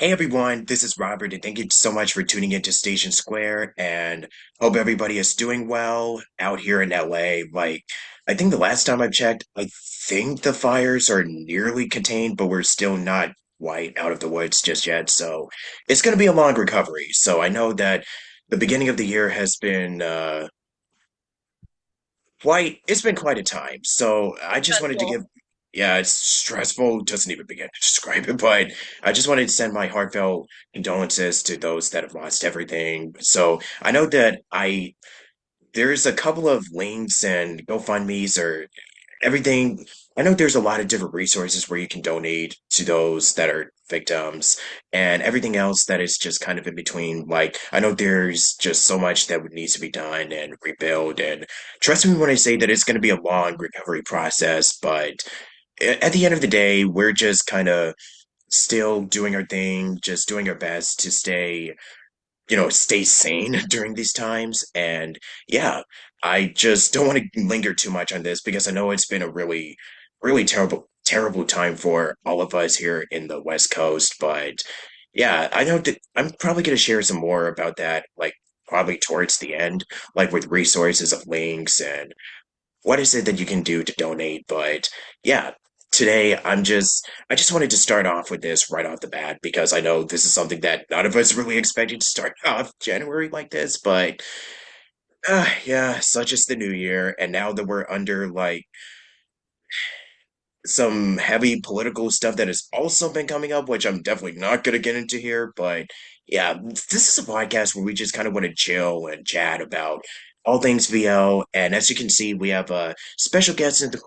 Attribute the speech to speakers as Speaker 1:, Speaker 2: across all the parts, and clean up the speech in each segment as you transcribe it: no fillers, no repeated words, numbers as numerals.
Speaker 1: Hey everyone, this is Robert, and thank you so much for tuning into Station Square. And hope everybody is doing well out here in LA. I think the last time I checked, I think the fires are nearly contained, but we're still not quite out of the woods just yet. So it's going to be a long recovery. So I know that the beginning of the year has been it's been quite a time. So I just wanted to give,
Speaker 2: Stressful.
Speaker 1: yeah, it's stressful, doesn't even begin to describe it, but I just wanted to send my heartfelt condolences to those that have lost everything. So I know that there's a couple of links and GoFundMe's or everything. I know there's a lot of different resources where you can donate to those that are victims and everything else that is just kind of in between. Like, I know there's just so much that would needs to be done and rebuild. And trust me when I say that it's going to be a long recovery process, but at the end of the day, we're just kind of still doing our thing, just doing our best to stay sane during these times. And yeah, I just don't want to linger too much on this because I know it's been a really, really terrible time for all of us here in the West Coast. But yeah, I know that I'm probably going to share some more about that, like probably towards the end, like with resources of links and what is it that you can do to donate. But yeah, today I just wanted to start off with this right off the bat because I know this is something that none of us really expected to start off January like this, but yeah, such is the new year. And now that we're under like some heavy political stuff that has also been coming up, which I'm definitely not going to get into here, but yeah, this is a podcast where we just kind of want to chill and chat about all things VL. And as you can see, we have a special guest in the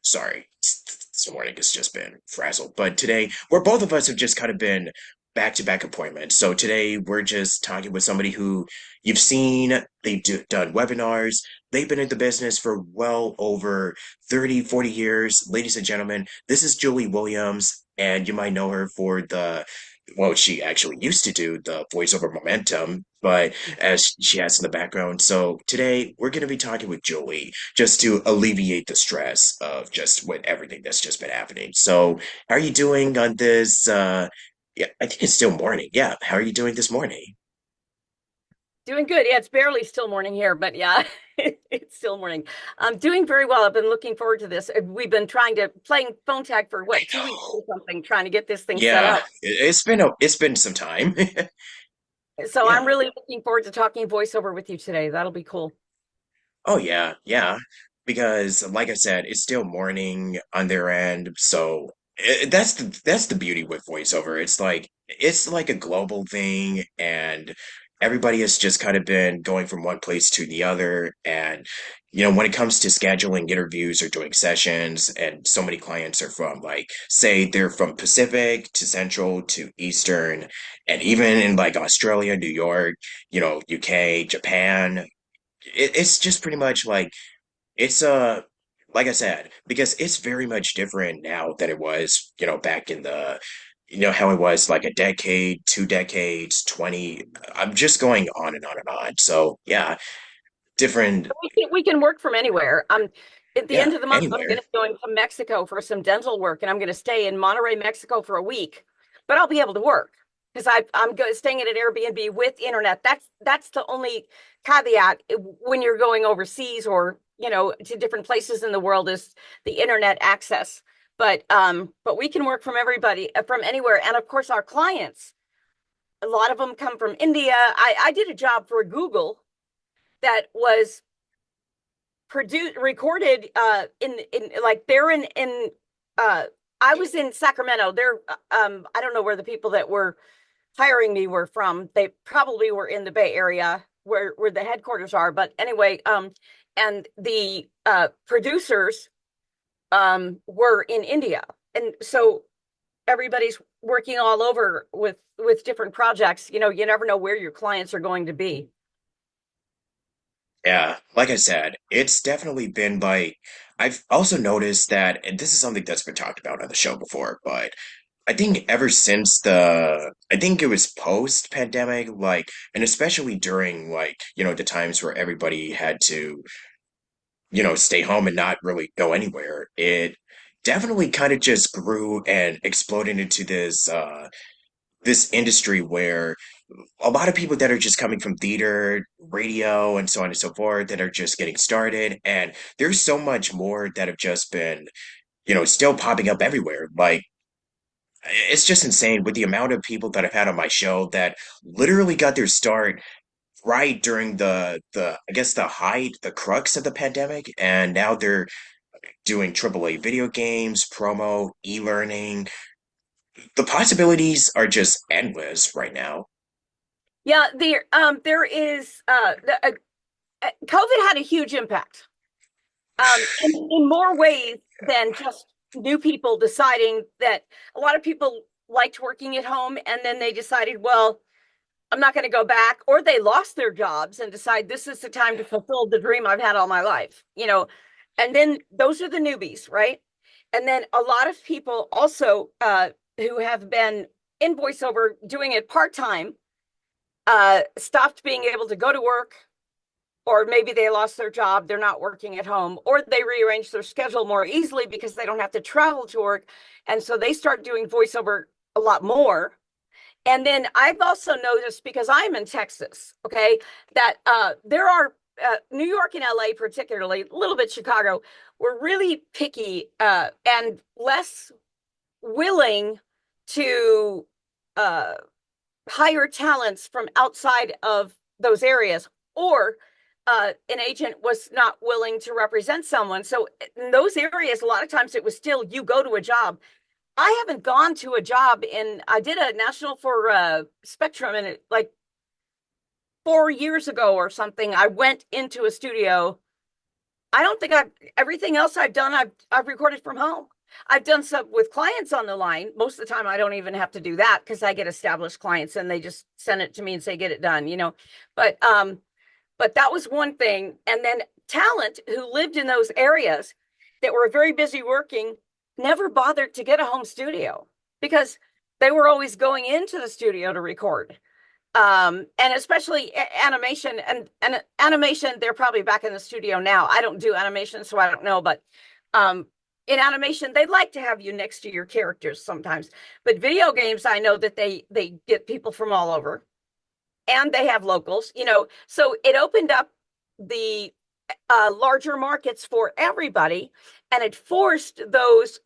Speaker 1: sorry, this morning has just been frazzled. But today, where both of us have just kind of been back-to-back appointments. So today, we're just talking with somebody who you've seen, done webinars. They've been in the business for well over 30, 40 years. Ladies and gentlemen, this is Julie Williams, and you might know her for well, she actually used to do the VoiceOver Momentum, but as she has in the background. So today, we're going to be talking with Julie just to alleviate the stress of just with everything that's just been happening. So, how are you doing on this? Yeah, I think it's still morning. Yeah, how are you doing this morning?
Speaker 2: Doing good. Yeah, it's barely still morning here, but yeah, it's still morning. I'm doing very well. I've been looking forward to this. We've been playing phone tag for
Speaker 1: I
Speaker 2: what, 2 weeks or
Speaker 1: know.
Speaker 2: something, trying to get this thing set
Speaker 1: Yeah,
Speaker 2: up.
Speaker 1: it's been some time.
Speaker 2: So I'm
Speaker 1: Yeah.
Speaker 2: really looking forward to talking voiceover with you today. That'll be cool.
Speaker 1: Oh yeah, yeah. Because like I said, it's still morning on their end, so that's the beauty with voiceover. It's like a global thing, and everybody has just kind of been going from one place to the other. And when it comes to scheduling interviews or doing sessions, and so many clients are from like, say they're from Pacific to Central to Eastern, and even in like Australia, New York, UK, Japan it's just pretty much like it's like I said, because it's very much different now than it was, back in the how it was like a decade, 2 decades, 20. I'm just going on and on and on. So yeah, different,
Speaker 2: We can work from anywhere. At the
Speaker 1: yeah,
Speaker 2: end of the month, I'm going
Speaker 1: anywhere.
Speaker 2: to be going to Mexico for some dental work, and I'm going to stay in Monterrey, Mexico for a week. But I'll be able to work because staying at an Airbnb with internet. That's the only caveat when you're going overseas or to different places in the world is the internet access. But we can work from everybody from anywhere, and of course our clients. A lot of them come from India. I did a job for Google that was produced recorded in like they're in uh I was in Sacramento. They're I don't know where the people that were hiring me were from. They probably were in the Bay Area where the headquarters are, but anyway, and the producers were in India. And so everybody's working all over with different projects. You never know where your clients are going to be.
Speaker 1: Yeah, like I said, it's definitely been like I've also noticed that, and this is something that's been talked about on the show before, but I think ever since I think it was post-pandemic, like, and especially during like, the times where everybody had to, stay home and not really go anywhere, it definitely kind of just grew and exploded into this this industry where a lot of people that are just coming from theater, radio, and so on and so forth that are just getting started. And there's so much more that have just been, still popping up everywhere. Like, it's just insane with the amount of people that I've had on my show that literally got their start right during the I guess the crux of the pandemic, and now they're doing AAA video games, promo, e-learning. The possibilities are just endless right now.
Speaker 2: Yeah, there is COVID had a huge impact in more ways than just new people deciding that a lot of people liked working at home and then they decided, well, I'm not going to go back, or they lost their jobs and decide this is the time to fulfill the dream I've had all my life, and then those are the newbies, right? And then a lot of people also who have been in voiceover doing it part-time stopped being able to go to work, or maybe they lost their job, they're not working at home, or they rearrange their schedule more easily because they don't have to travel to work. And so they start doing voiceover a lot more. And then I've also noticed, because I'm in Texas, okay, that there are New York and LA, particularly, a little bit Chicago, we're really picky and less willing to uh, hire talents from outside of those areas, or an agent was not willing to represent someone. So in those areas, a lot of times it was still you go to a job. I haven't gone to a job I did a national for Spectrum, and like 4 years ago or something, I went into a studio. I don't think everything else I've done, I've recorded from home. I've done some with clients on the line. Most of the time, I don't even have to do that because I get established clients and they just send it to me and say, get it done. But that was one thing. And then talent who lived in those areas that were very busy working never bothered to get a home studio because they were always going into the studio to record. And especially animation and animation, they're probably back in the studio now. I don't do animation, so I don't know, but um, in animation, they like to have you next to your characters sometimes. But video games, I know that they get people from all over, and they have locals, so it opened up the larger markets for everybody, and it forced those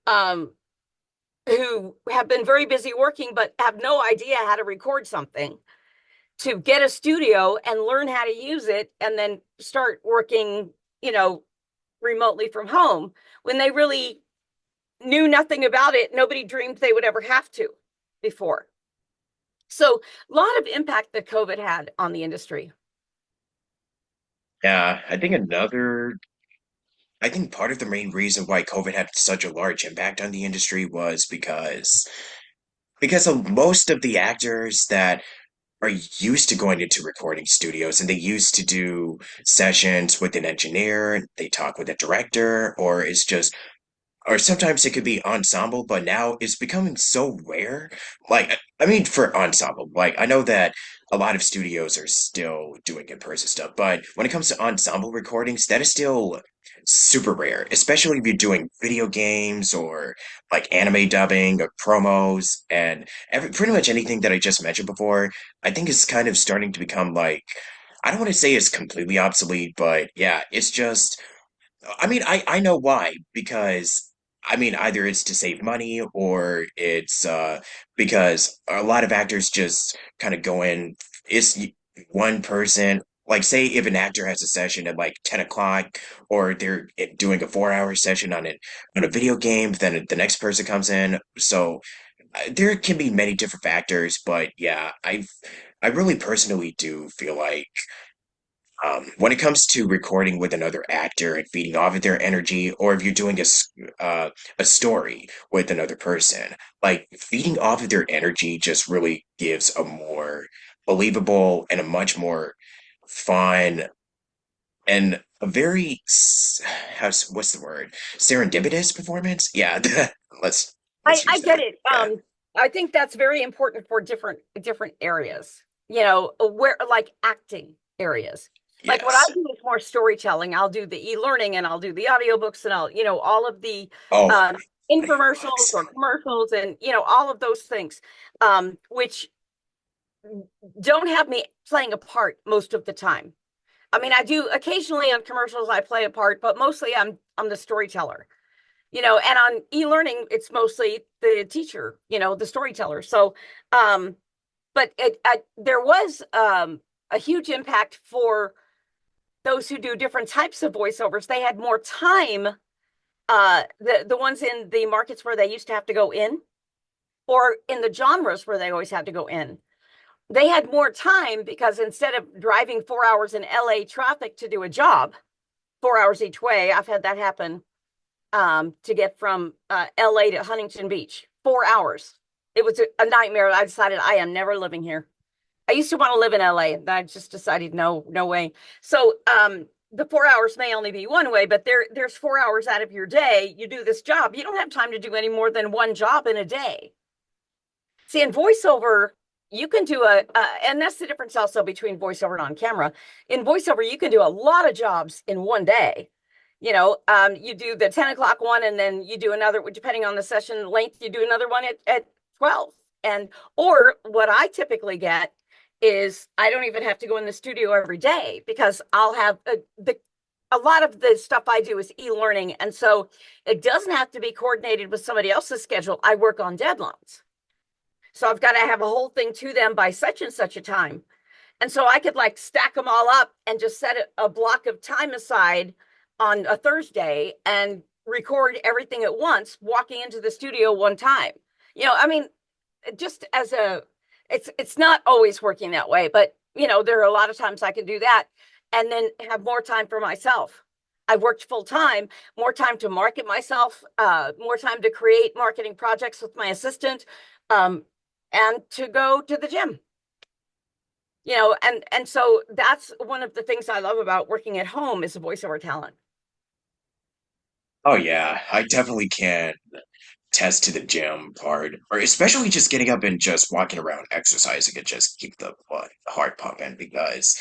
Speaker 2: um, who have been very busy working but have no idea how to record something to get a studio and learn how to use it, and then start working, you know, remotely from home when they really knew nothing about it. Nobody dreamed they would ever have to before. So a lot of impact that COVID had on the industry.
Speaker 1: Yeah, I think part of the main reason why COVID had such a large impact on the industry was because of most of the actors that are used to going into recording studios and they used to do sessions with an engineer, they talk with a director, or sometimes it could be ensemble, but now it's becoming so rare. Like, I mean, for ensemble, like, I know that a lot of studios are still doing in-person stuff, but when it comes to ensemble recordings, that is still super rare, especially if you're doing video games or like anime dubbing or promos and pretty much anything that I just mentioned before. I think is kind of starting to become like, I don't want to say it's completely obsolete, but yeah, it's just I mean, I know why, because I mean, either it's to save money or it's because a lot of actors just kind of go in, one person, like say if an actor has a session at like 10 o'clock or they're doing a 4 hour session on a video game, then the next person comes in. So there can be many different factors, but yeah, I really personally do feel like when it comes to recording with another actor and feeding off of their energy, or if you're doing a story with another person, like feeding off of their energy just really gives a more believable and a much more fun and a very how's what's the word, serendipitous performance. Yeah, let's
Speaker 2: I
Speaker 1: use
Speaker 2: get
Speaker 1: that.
Speaker 2: it.
Speaker 1: Yeah.
Speaker 2: I think that's very important for different areas. Where like acting areas. Like what I
Speaker 1: Yes.
Speaker 2: do is more storytelling. I'll do the e-learning and I'll do the audiobooks and I'll, all of the
Speaker 1: Oh,
Speaker 2: um, infomercials
Speaker 1: Audiobooks.
Speaker 2: or commercials and all of those things, which don't have me playing a part most of the time. I mean, I do occasionally on commercials I play a part, but mostly I'm the storyteller. And on e-learning it's mostly the teacher, the storyteller. So but there was a huge impact for those who do different types of voiceovers. They had more time, the ones in the markets where they used to have to go in, or in the genres where they always had to go in. They had more time because instead of driving 4 hours in LA traffic to do a job, 4 hours each way, I've had that happen, to get from LA to Huntington Beach, 4 hours. It was a nightmare. I decided I am never living here. I used to want to live in LA, and I just decided no, no way. So the 4 hours may only be one way, but there's 4 hours out of your day. You do this job. You don't have time to do any more than one job in a day. See, in voiceover, you can do and that's the difference also between voiceover and on camera. In voiceover, you can do a lot of jobs in one day. You do the 10 o'clock one, and then you do another, depending on the session length, you do another one at 12. Or what I typically get is I don't even have to go in the studio every day because I'll have a lot of the stuff I do is e-learning. And so it doesn't have to be coordinated with somebody else's schedule. I work on deadlines. So I've got to have a whole thing to them by such and such a time. And so I could like stack them all up and just set a block of time aside on a Thursday and record everything at once, walking into the studio one time. I mean, just as it's not always working that way, but there are a lot of times I can do that and then have more time for myself. I've worked full time, more time to market myself, more time to create marketing projects with my assistant, and to go to the gym. And so that's one of the things I love about working at home is a voiceover talent.
Speaker 1: Oh yeah, I definitely can attest to the gym part, or especially just getting up and just walking around exercising and just keep the heart pumping because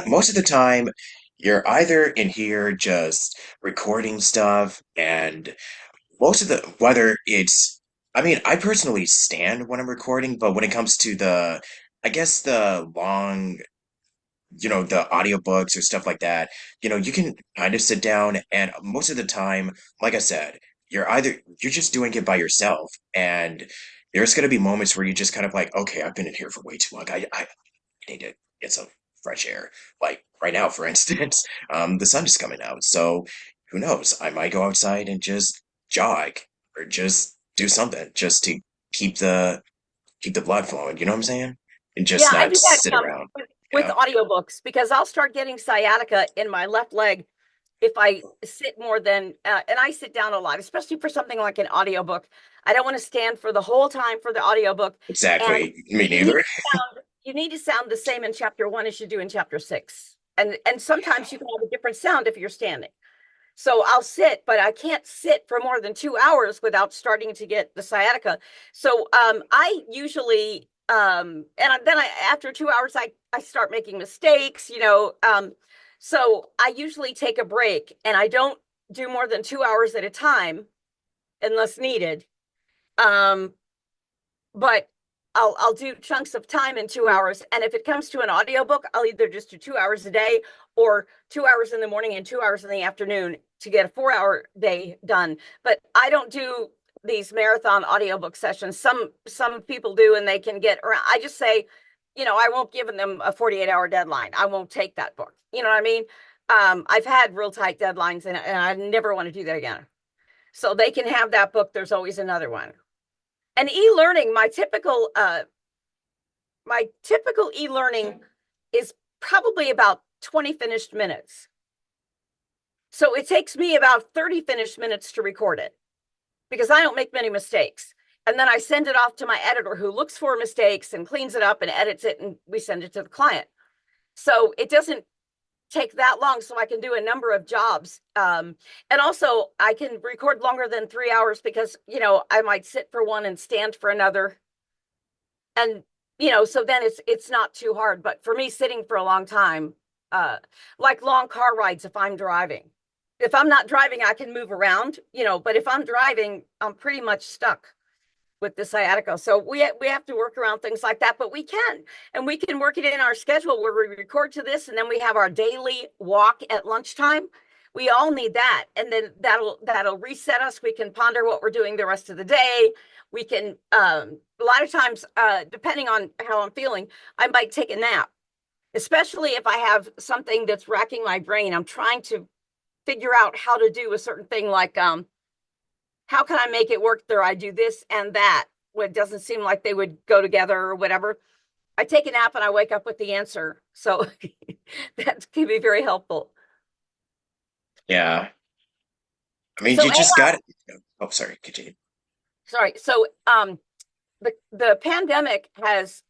Speaker 1: most of the time you're either in here just recording stuff and most of the whether it's I mean, I personally stand when I'm recording, but when it comes to I guess the long the audiobooks or stuff like that, you can kind of sit down and most of the time, like I said, you're just doing it by yourself and there's going to be moments where you're just kind of like, okay, I've been in here for way too long. I need to get some fresh air. Like right now, for instance, the sun is coming out. So who knows? I might go outside and just jog or just do something just to keep the keep the blood flowing. You know what I'm saying? And
Speaker 2: Yeah,
Speaker 1: just
Speaker 2: I
Speaker 1: not
Speaker 2: do that
Speaker 1: sit around.
Speaker 2: with
Speaker 1: Yeah.
Speaker 2: audiobooks because I'll start getting sciatica in my left leg if I sit more than, and I sit down a lot, especially for something like an audiobook. I don't want to stand for the whole time for the audiobook. And
Speaker 1: Exactly. Me
Speaker 2: you need
Speaker 1: neither.
Speaker 2: you need to sound the same in chapter one as you do in chapter six. And sometimes you can have a different sound if you're standing. So I'll sit, but I can't sit for more than 2 hours without starting to get the sciatica. So I usually and then after 2 hours I start making mistakes. So I usually take a break and I don't do more than 2 hours at a time unless needed. Um, but I'll do chunks of time in 2 hours. And if it comes to an audiobook, I'll either just do 2 hours a day or 2 hours in the morning and 2 hours in the afternoon to get a 4 hour day done. But I don't do these marathon audiobook sessions. Some people do and they can get around. I just say, I won't give them a 48-hour deadline. I won't take that book. You know what I mean? I've had real tight deadlines and I never want to do that again. So they can have that book. There's always another one. And e-learning, my typical e-learning is probably about 20 finished minutes. So it takes me about 30 finished minutes to record it because I don't make many mistakes. And then I send it off to my editor who looks for mistakes and cleans it up and edits it, and we send it to the client. So it doesn't take that long, so I can do a number of jobs. And also I can record longer than 3 hours because, I might sit for one and stand for another. And, so then it's not too hard. But for me, sitting for a long time, like long car rides if I'm driving, If I'm not driving, I can move around, but if I'm driving, I'm pretty much stuck with the sciatica. So we have to work around things like that, but we can, and we can work it in our schedule where we record to this, and then we have our daily walk at lunchtime. We all need that, and then that'll reset us. We can ponder what we're doing the rest of the day. We can a lot of times, depending on how I'm feeling, I might take a nap, especially if I have something that's racking my brain. I'm trying to figure out how to do a certain thing, like how can I make it work there? I do this and that. When it doesn't seem like they would go together or whatever. I take a nap and I wake up with the answer. So that can be very helpful.
Speaker 1: Yeah. I mean,
Speaker 2: So
Speaker 1: you just got it. Oh, sorry, continue.
Speaker 2: sorry. So the pandemic has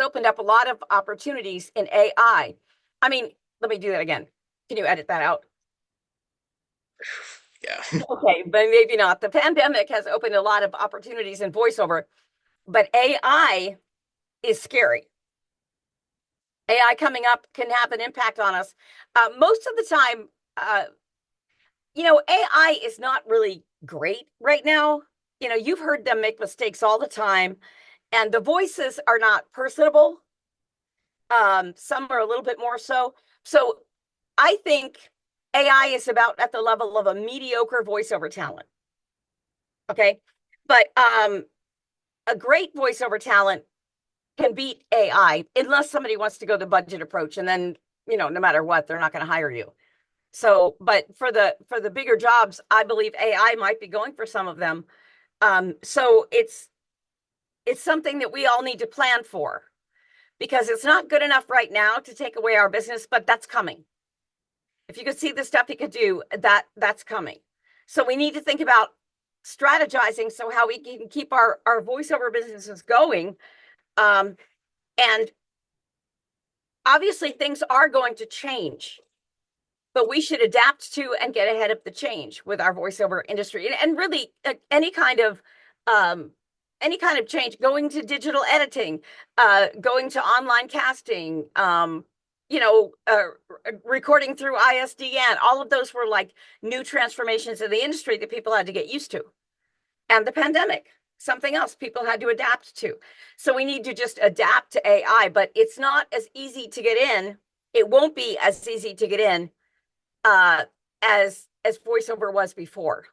Speaker 2: opened up a lot of opportunities in AI. I mean, let me do that again. Can you edit that out?
Speaker 1: Yeah.
Speaker 2: Okay, but maybe not. The pandemic has opened a lot of opportunities in voiceover, but AI is scary. AI coming up can have an impact on us. Most of the time, AI is not really great right now. You've heard them make mistakes all the time, and the voices are not personable. Some are a little bit more so. So I think AI is about at the level of a mediocre voiceover talent. Okay. But a great voiceover talent can beat AI unless somebody wants to go the budget approach. And then, no matter what, they're not going to hire you. So, but for the bigger jobs, I believe AI might be going for some of them. So it's something that we all need to plan for because it's not good enough right now to take away our business, but that's coming. If you could see the stuff you could do, that's coming. So we need to think about strategizing so how we can keep our voiceover businesses going. And obviously things are going to change, but we should adapt to and get ahead of the change with our voiceover industry, and really um, any kind of change, going to digital editing, going to online casting, you know, uh, recording through ISDN. All of those were like new transformations in the industry that people had to get used to. And the pandemic, something else people had to adapt to. So we need to just adapt to AI, but it's not as easy to get in. It won't be as easy to get in uh, as voiceover was before.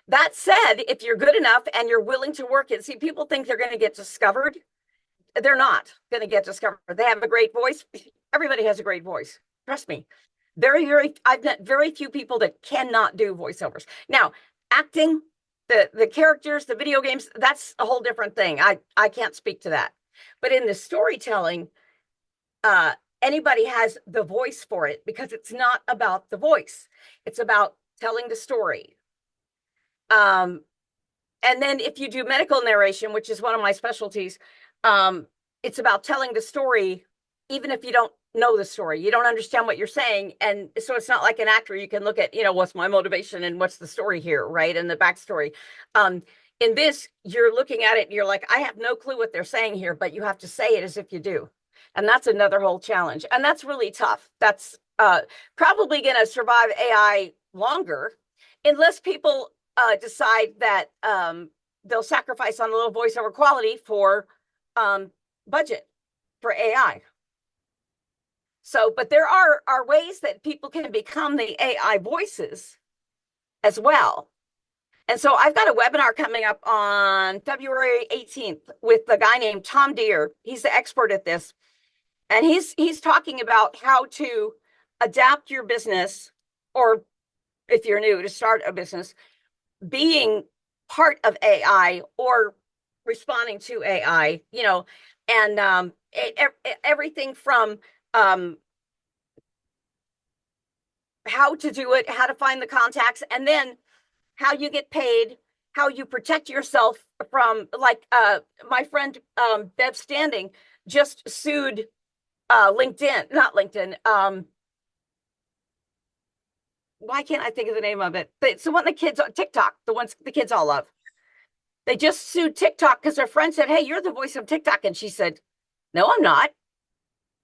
Speaker 2: That said, if you're good enough and you're willing to work it, see, people think they're going to get discovered. They're not going to get discovered. They have a great voice. Everybody has a great voice. Trust me. I've met very few people that cannot do voiceovers. Now, acting, the characters, the video games, that's a whole different thing. I can't speak to that. But in the storytelling, uh, anybody has the voice for it because it's not about the voice. It's about telling the story. Um, and then if you do medical narration, which is one of my specialties, um, it's about telling the story, even if you don't know the story, you don't understand what you're saying. And so it's not like an actor. You can look at, what's my motivation and what's the story here, right? And the backstory. Um, in this, you're looking at it and you're like, I have no clue what they're saying here, but you have to say it as if you do. And that's another whole challenge. And that's really tough. That's probably going to survive AI longer unless people decide that they'll sacrifice on a little voiceover quality for budget for AI. So, but there are ways that people can become the AI voices as well. And so I've got a webinar coming up on February 18th with a guy named Tom Deere. He's the expert at this. And he's talking about how to adapt your business, or if you're new to start a business, being part of AI or responding to AI, and everything from how to do it, how to find the contacts, and then how you get paid, how you protect yourself from, like, my friend Bev Standing just sued LinkedIn, not LinkedIn. Why can't I think of the name of it? It's the one the kids on TikTok, the ones the kids all love. They just sued TikTok because their friend said, "Hey, you're the voice of TikTok," and she said, "No, I'm not."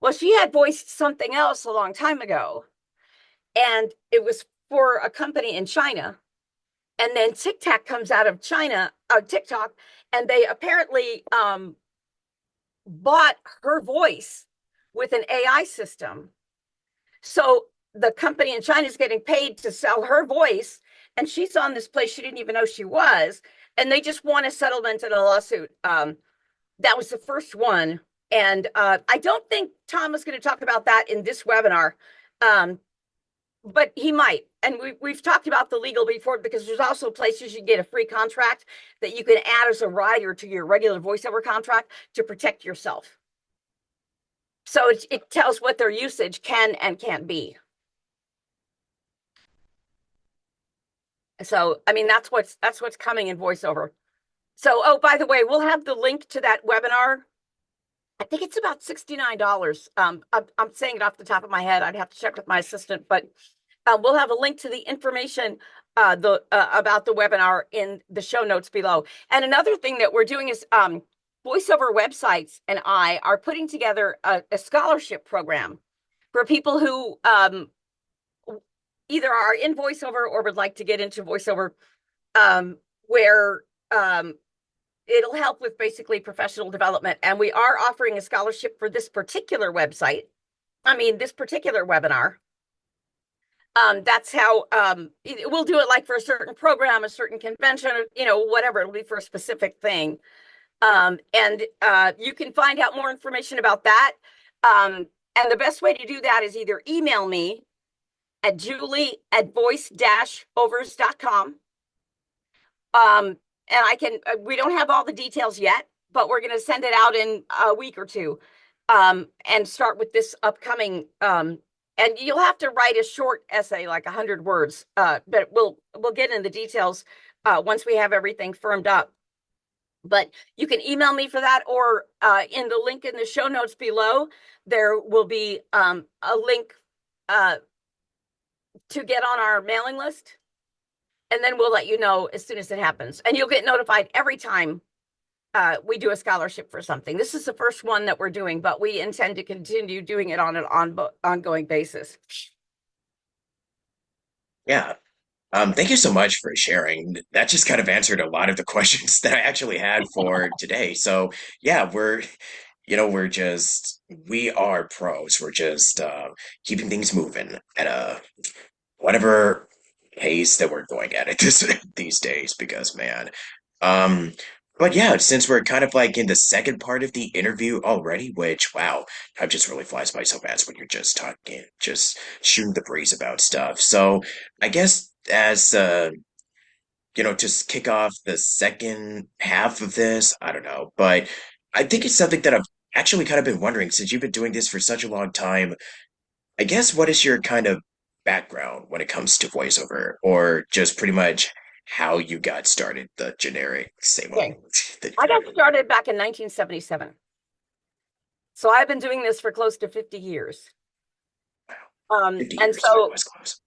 Speaker 2: Well, she had voiced something else a long time ago, and it was for a company in China, and then TikTok comes out of China, TikTok, and they apparently bought her voice with an AI system. So the company in China is getting paid to sell her voice, and she's on this place she didn't even know she was, and they just won a settlement in a lawsuit. That was the first one, and I don't think Tom is going to talk about that in this webinar, um, but he might. And we've talked about the legal before, because there's also places you get a free contract that you can add as a rider to your regular voiceover contract to protect yourself. So it tells what their usage can and can't be. So, I mean, that's what's coming in voiceover. So, oh, by the way, we'll have the link to that webinar. I think it's about $69. I'm saying it off the top of my head. I'd have to check with my assistant, but we'll have a link to the information about the webinar in the show notes below. And another thing that we're doing is VoiceOver Websites and I are putting together a scholarship program for people who either are in voiceover or would like to get into voiceover, where it'll help with basically professional development. And we are offering a scholarship for this particular website. I mean, this particular webinar. That's how we'll do it, like for a certain program, a certain convention, whatever. It'll be for a specific thing. And you can find out more information about that. And the best way to do that is either email me at julie@voice-overs.com. And I can, we don't have all the details yet, but we're going to send it out in a week or two, and start with this upcoming, and you'll have to write a short essay, like 100 words, but we'll get in the details once we have everything firmed up. But you can email me for that, or in the link in the show notes below, there will be a link to get on our mailing list. And then we'll let you know as soon as it happens. And you'll get notified every time we do a scholarship for something. This is the first one that we're doing, but we intend to continue doing it on an ongoing basis.
Speaker 1: Yeah. Thank you so much for sharing. That just kind of answered a lot of the questions that I actually had for today. So yeah, we are pros. We're just keeping things moving at a whatever pace that we're going at it these days, because man. Um, but yeah, since we're kind of like in the second part of the interview already, which wow, time just really flies by so fast when you're just talking, just shooting the breeze about stuff. So I guess as just kick off the second half of this, I don't know, but I think it's something that I've actually kind of been wondering since you've been doing this for such a long time. I guess what is your kind of background when it comes to voiceover, or just pretty much how you got started, the generic same old
Speaker 2: Okay. I got started back in 1977. So I've been doing this for close to 50 years.
Speaker 1: 50
Speaker 2: And
Speaker 1: years, so it
Speaker 2: so
Speaker 1: was close.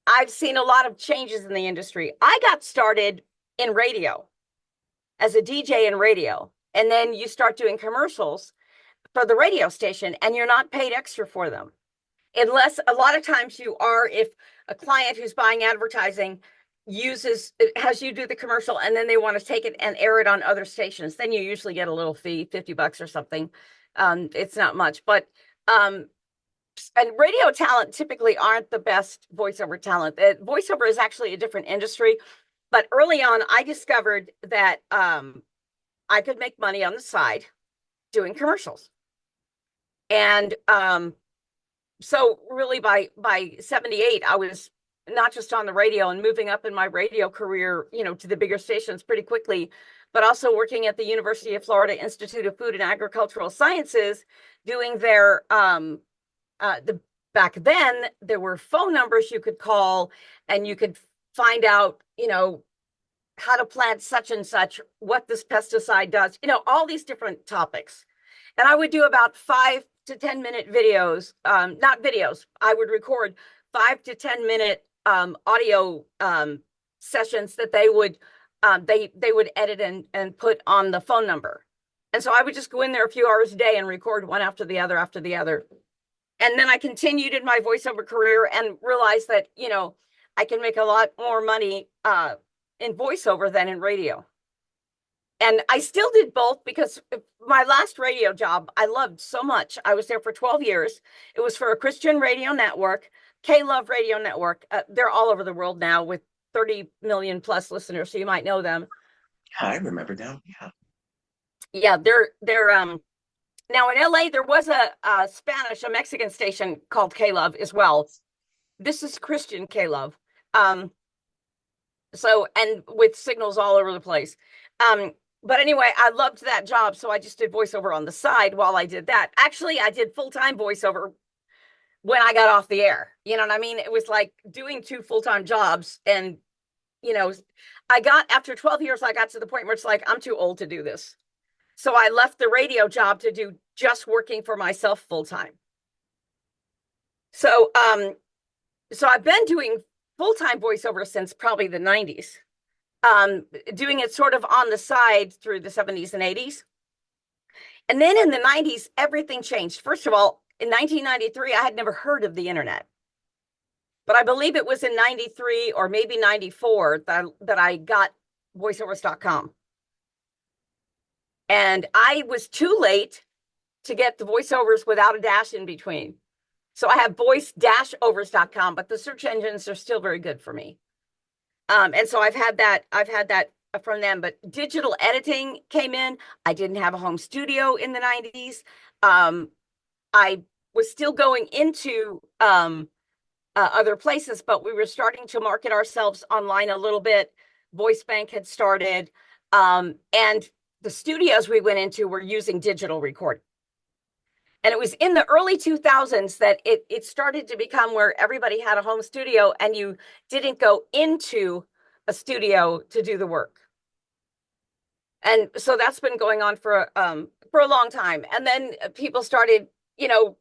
Speaker 2: I've seen a lot of changes in the industry. I got started in radio as a DJ in radio, and then you start doing commercials for the radio station, and you're not paid extra for them. Unless a lot of times you are, if a client who's buying advertising has you do the commercial, and then they want to take it and air it on other stations, then you usually get a little fee, $50 or something. It's not much, but and radio talent typically aren't the best voiceover talent. Voiceover is actually a different industry, but early on I discovered that I could make money on the side doing commercials. And so really by 78, I was not just on the radio and moving up in my radio career, to the bigger stations pretty quickly, but also working at the University of Florida Institute of Food and Agricultural Sciences, doing their back then there were phone numbers you could call, and you could find out, how to plant such and such, what this pesticide does, all these different topics. And I would do about 5 to 10 minute videos, not videos. I would record 5 to 10 minute audio sessions that they would edit and put on the phone number. And so I would just go in there a few hours a day and record one after the other after the other. And then I continued in my voiceover career and realized that, I can make a lot more money in voiceover than in radio. And I still did both because my last radio job I loved so much. I was there for 12 years. It was for a Christian radio network, K Love Radio Network. They're all over the world now with 30 million plus listeners, so you might know them.
Speaker 1: Yeah, I remember now. Yeah.
Speaker 2: Yeah, they're now in LA there was a Spanish, a Mexican station called K Love as well. This is Christian K Love. Um, so and with signals all over the place. But anyway, I loved that job, so I just did voiceover on the side while I did that. Actually, I did full-time voiceover when I got off the air. You know what I mean? It was like doing two full-time jobs. And, you know, I got after 12 years, I got to the point where it's like, I'm too old to do this. So I left the radio job to do just working for myself full-time. So so I've been doing full-time voiceover since probably the 90s. Doing it sort of on the side through the 70s and 80s. And then in the 90s, everything changed. First of all, in 1993, I had never heard of the internet. But I believe it was in 93 or maybe 94 that I got voiceovers.com. And I was too late to get the voiceovers without a dash in between. So I have voice-overs.com, but the search engines are still very good for me. And so I've had that from them, but digital editing came in. I didn't have a home studio in the 90s. I was still going into other places, but we were starting to market ourselves online a little bit. Voice Bank had started, and the studios we went into were using digital recording. And it was in the early 2000s that it started to become where everybody had a home studio and you didn't go into a studio to do the work. And so that's been going on for a long time. And then people started, you know,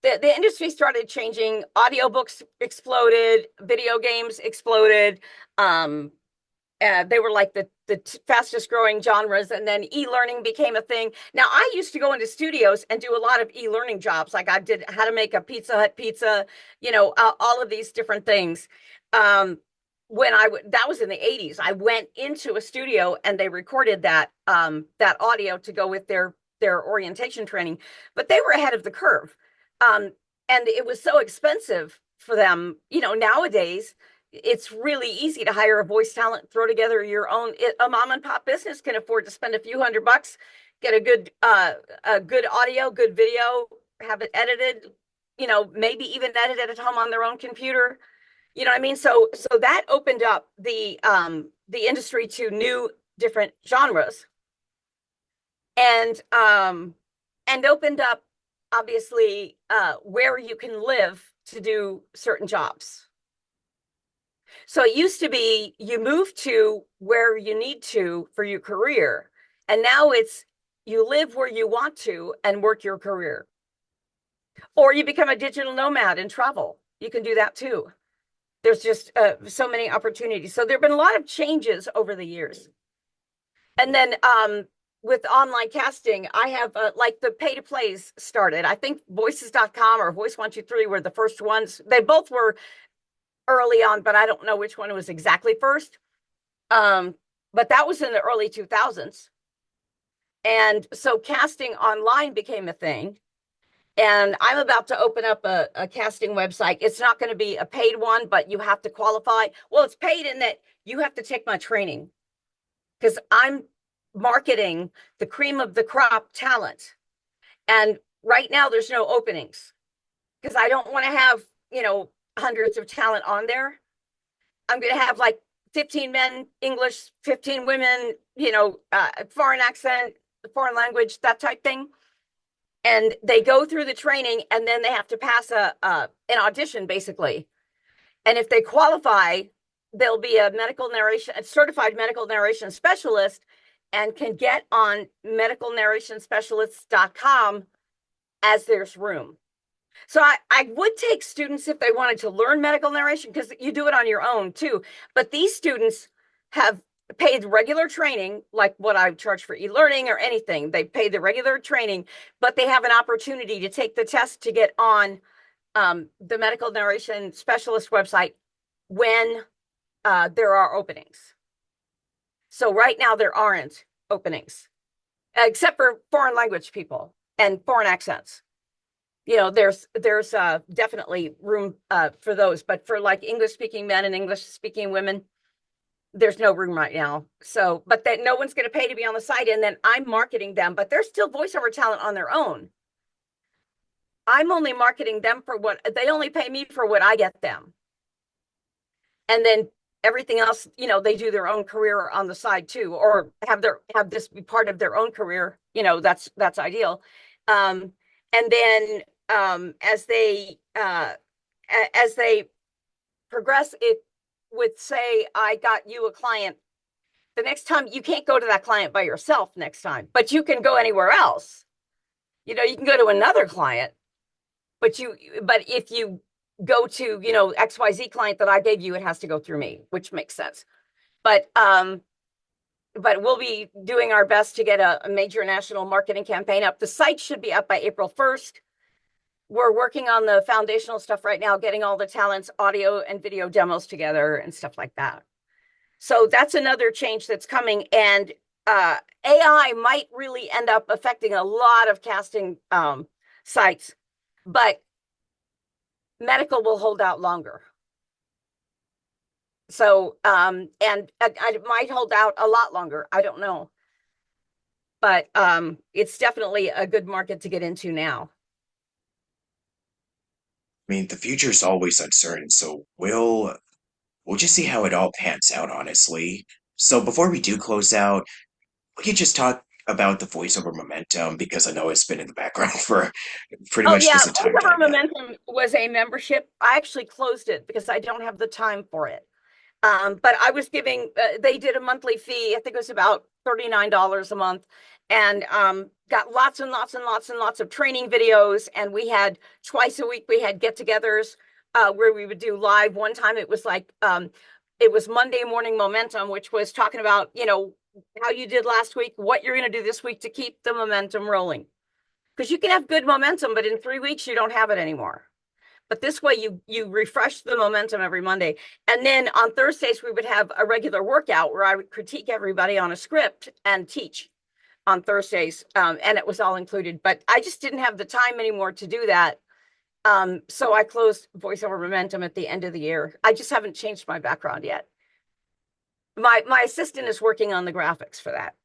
Speaker 2: the industry started changing. Audiobooks exploded, video games exploded. They were like the fastest growing genres, and then e-learning became a thing. Now I used to go into studios and do a lot of e-learning jobs, like I did how to make a Pizza Hut pizza, you know, all of these different things. When that was in the 80s, I went into a studio and they recorded that audio to go with their orientation training, but they were ahead of the curve. And it was so expensive for them. You know, nowadays it's really easy to hire a voice talent, throw together your own. A mom and pop business can afford to spend a few $100, get a good audio, good video, have it edited, you know, maybe even edit it at home on their own computer. You know what I mean? So that opened up the industry to new different genres, and opened up obviously where you can live to do certain jobs. So it used to be you move to where you need to for your career. And now it's you live where you want to and work your career. Or you become a digital nomad and travel. You can do that too. There's just so many opportunities. So there have been a lot of changes over the years. And then with online casting, I have like the pay to plays started. I think voices.com or Voice 123 were the first ones. They both were early on, but I don't know which one was exactly first. But that was in the early 2000s. And so casting online became a thing. And I'm about to open up a casting website. It's not going to be a paid one, but you have to qualify. Well, it's paid in that you have to take my training because I'm marketing the cream of the crop talent. And right now there's no openings because I don't want to have, you know, hundreds of talent on there. I'm going to have like 15 men, English, 15 women, you know, foreign accent, foreign language, that type thing. And they go through the training and then they have to pass an audition basically. And if they qualify, they'll be a certified medical narration specialist and can get on medicalnarrationspecialists.com as there's room. So I would take students if they wanted to learn medical narration because you do it on your own too. But these students have paid regular training, like what I charge for e-learning or anything. They pay the regular training, but they have an opportunity to take the test to get on the medical narration specialist website when there are openings. So right now there aren't openings, except for foreign language people and foreign accents. There's definitely room for those, but for like English speaking men and English speaking women, there's no room right now. So, but that no one's going to pay to be on the site, and then I'm marketing them, but they're still voiceover talent on their own. I'm only marketing them for what they only pay me for what I get them. And then everything else, they do their own career on the side too, or have this be part of their own career. That's ideal. And then as they progress it with, say, I got you a client, the next time you can't go to that client by yourself next time, but you can go anywhere else. You can go to another client, but if you go to, XYZ client that I gave you, it has to go through me, which makes sense. But we'll be doing our best to get a major national marketing campaign up. The site should be up by April 1st. We're working on the foundational stuff right now, getting all the talents, audio and video demos together and stuff like that. So that's another change that's coming. And AI might really end up affecting a lot of casting sites, but medical will hold out longer. So, and I might hold out a lot longer. I don't know. But it's definitely a good market to get into now.
Speaker 1: I mean, the future's always uncertain, so we'll just see how it all pans out, honestly. So before we do close out, we could just talk about the voiceover momentum because I know it's been in the background for pretty
Speaker 2: Oh
Speaker 1: much
Speaker 2: yeah,
Speaker 1: this entire
Speaker 2: VoiceOver
Speaker 1: time now.
Speaker 2: Momentum was a membership. I actually closed it because I don't have the time for it. But I was giving, they did a monthly fee. I think it was about $39 a month, and got lots and lots and lots and lots of training videos. And we had twice a week, we had get togethers where we would do live. One time it was Monday Morning Momentum, which was talking about, how you did last week, what you're going to do this week to keep the momentum rolling. Because you can have good momentum, but in 3 weeks, you don't have it anymore. But this way you refresh the momentum every Monday. And then on Thursdays, we would have a regular workout where I would critique everybody on a script and teach on Thursdays. And it was all included. But I just didn't have the time anymore to do that. So I closed VoiceOver Momentum at the end of the year. I just haven't changed my background yet. My assistant is working on the graphics for that.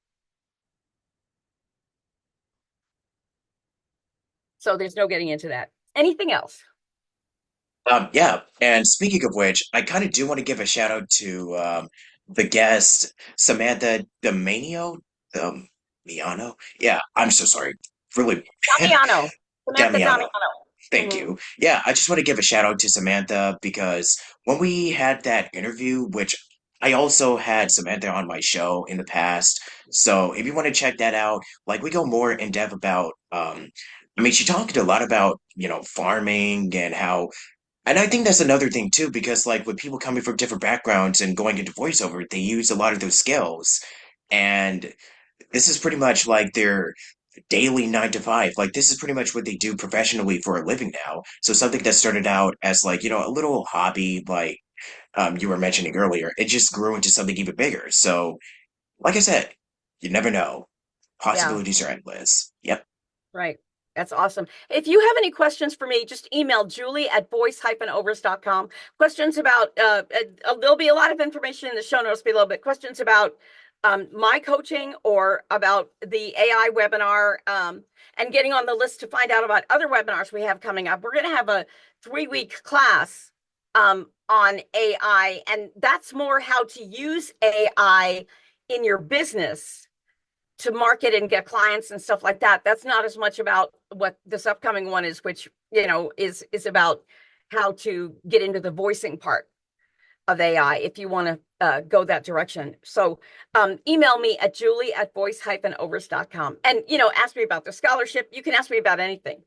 Speaker 2: So there's no getting into that. Anything else?
Speaker 1: Yeah, and speaking of which, I kind of do want to give a shout out to the guest, Samantha Domenio, Miano. Yeah, I'm so sorry. Really,
Speaker 2: Damiano. Samantha
Speaker 1: Damiano.
Speaker 2: Damiano.
Speaker 1: Thank
Speaker 2: Mhm.
Speaker 1: you. Yeah, I just want to give a shout out to Samantha because when we had that interview, which I also had Samantha on my show in the past. So if you want to check that out, like we go more in depth about I mean she talked a lot about, farming and how and I think that's another thing too, because like with people coming from different backgrounds and going into voiceover, they use a lot of those skills. And this is pretty much like their daily 9 to 5. Like this is pretty much what they do professionally for a living now. So something that started out as like, a little hobby, like you were mentioning earlier, it just grew into something even bigger. So like I said, you never know.
Speaker 2: Yeah.
Speaker 1: Possibilities are endless. Yep.
Speaker 2: Right. That's awesome. If you have any questions for me, just email Julie at voice-overs.com. Questions about, there'll be a lot of information in the show notes below, but questions about my coaching or about the AI webinar, and getting on the list to find out about other webinars we have coming up. We're going to have a 3-week class on AI, and that's more how to use AI in your business to market and get clients and stuff like that. That's not as much about what this upcoming one is, which is about how to get into the voicing part of AI if you want to go that direction. So email me at julie at voice-overs.com, and ask me about the scholarship. You can ask me about anything.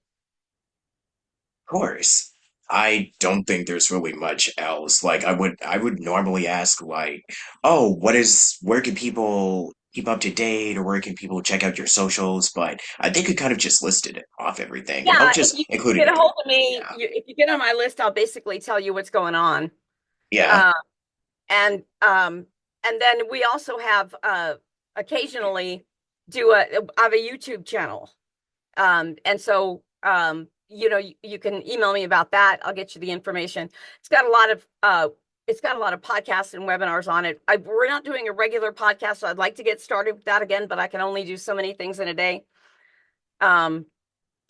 Speaker 1: Course. I don't think there's really much else. Like I would normally ask like, oh, where can people keep up to date or where can people check out your socials? But I think it kind of just listed it off everything. And I'll
Speaker 2: Yeah, if
Speaker 1: just
Speaker 2: you
Speaker 1: include it
Speaker 2: get a
Speaker 1: again.
Speaker 2: hold of me,
Speaker 1: Yeah.
Speaker 2: if you get on my list, I'll basically tell you what's going on.
Speaker 1: Yeah.
Speaker 2: Uh, and and then we also have occasionally do I have a YouTube channel. And so you can email me about that. I'll get you the information. It's got a lot of podcasts and webinars on it. We're not doing a regular podcast, so I'd like to get started with that again, but I can only do so many things in a day. Um,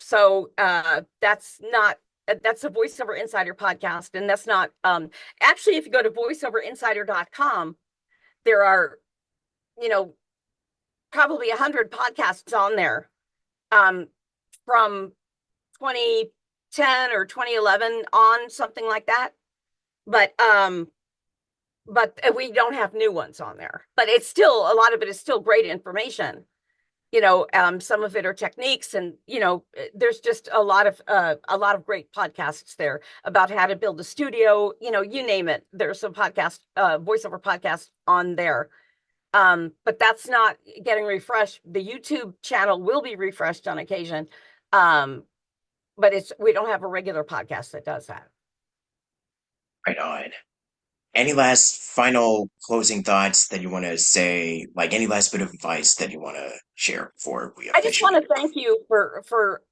Speaker 2: so that's a VoiceOver Insider podcast, and that's not actually, if you go to voiceoverinsider.com, there are, you know, probably 100 podcasts on there, um, from 2010 or 2011 on, something like that. But we don't have new ones on there. But it's still, a lot of it is still great information. Some of it are techniques, and there's just a lot of great podcasts there about how to build a studio. You name it. There's some voiceover podcasts on there. But that's not getting refreshed. The YouTube channel will be refreshed on occasion. Um, but we don't have a regular podcast that does that.
Speaker 1: Right on. Any last final closing thoughts that you want to say? Like any last bit of advice that you want to share before we
Speaker 2: I just want
Speaker 1: officially?
Speaker 2: to thank you for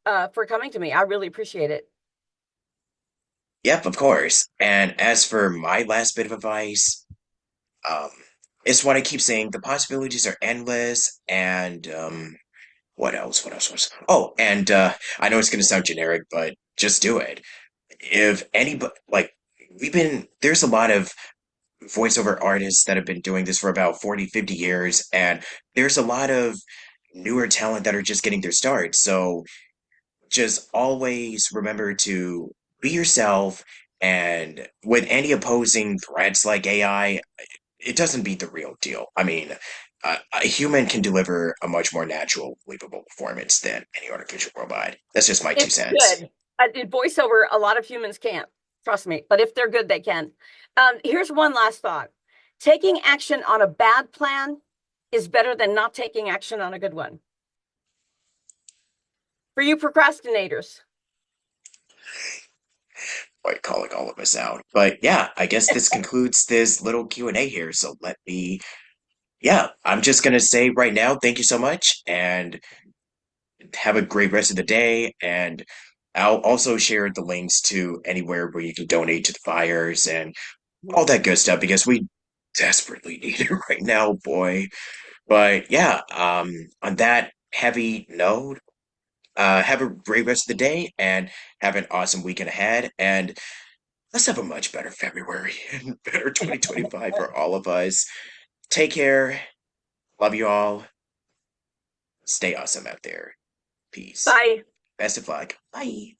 Speaker 2: coming to me. I really appreciate it.
Speaker 1: Yep, of course. And as for my last bit of advice, um, it's what I keep saying. The possibilities are endless, and what else? What else was? Oh, and I know it's going to sound generic, but just do it. If anybody like, there's a lot of voiceover artists that have been doing this for about 40, 50 years, and there's a lot of newer talent that are just getting their start. So just always remember to be yourself. And with any opposing threats like AI, it doesn't beat the real deal. I mean, a human can deliver a much more natural, believable performance than any artificial robot. That's just my two
Speaker 2: If
Speaker 1: cents.
Speaker 2: good, in voiceover, a lot of humans can't. Trust me. But if they're good, they can. Here's one last thought: taking action on a bad plan is better than not taking action on a good one. For you procrastinators.
Speaker 1: Like calling all of us out. But yeah, I guess this concludes this little Q&A here. So yeah, I'm just gonna say right now, thank you so much, and have a great rest of the day. And I'll also share the links to anywhere where you can donate to the fires and all that good stuff because we desperately need it right now, boy. But yeah, on that heavy note, have a great rest of the day and have an awesome weekend ahead. And let's have a much better February and better 2025 for all of us. Take care. Love you all. Stay awesome out there. Peace.
Speaker 2: Bye.
Speaker 1: Best of luck. Bye.